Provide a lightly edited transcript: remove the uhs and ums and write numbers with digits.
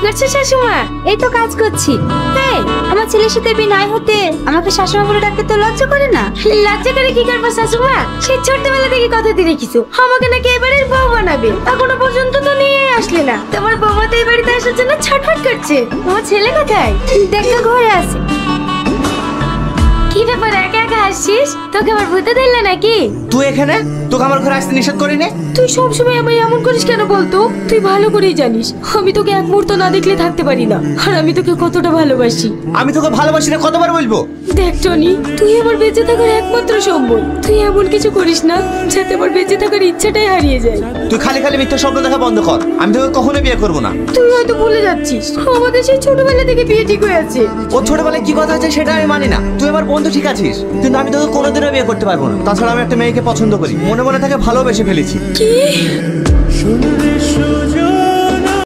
করছো শাশুমা? এই তো কাজ করছি। এই, আমার ছেলের সাথে বিয়ে হতে আমাকে শাশুড়ি বলে ডাকতে তো লজ্জা করে না? লজ্জা করে কি করবো শাশুমা? সেই ছোটবেলা থেকে কথা দিয়ে রেখেছো আমাকে নাকি এবারের বউ বানাবে, এখনো পর্যন্ত তো নিয়ে আসলে না। তোমার বৌমা তো এই বাড়িতে আসার জন্য ছটফট করছে। তোমার ছেলে কোথায়? দেখো ঘরে আছে। কি ব্যাপার একা একা আসছিস? তোকে আবার ভূতে ধরলে নাকি? তুই এখানে? তোকে আমার ঘরে আসতে নিষেধ করিনি। তুই সবসময় আমায় এমন করিস কেন বলতো? তুই ভালো করেই জানিস আমি তোকে এক মুহূর্ত না দেখলে থাকতে পারি না, আর আমি তোকে কতটা ভালোবাসি। আমি তোকে ভালোবাসি না কতবার বলবো? দেখ টনি, তুই আমার বেঁচে থাকার একমাত্র সম্বল। তুই এমন কিছু করিস না যাতে আমার বেঁচে থাকার ইচ্ছাটাই হারিয়ে যায়। তুই খালি খালি মিথ্যা স্বপ্ন দেখা বন্ধ কর। আমি তোকে কখনো বিয়ে করবো না। তুই হয়তো ভুলে যাচ্ছিস আমাদের সেই ছোটবেলা থেকে বিয়ে ঠিক হয়ে আছে। ও ছোটবেলায় কি কথা আছে সেটা আমি মানি না। তুই আমার বন্ধু ঠিক আছিস, কিন্তু আমি তোকে কোনোদিনও বিয়ে করতে পারবো না। তাছাড়া আমি একটা মেয়েকে পছন্দ করি, মনে মনে তাকে ভালোবেসে ফেলেছি। কি?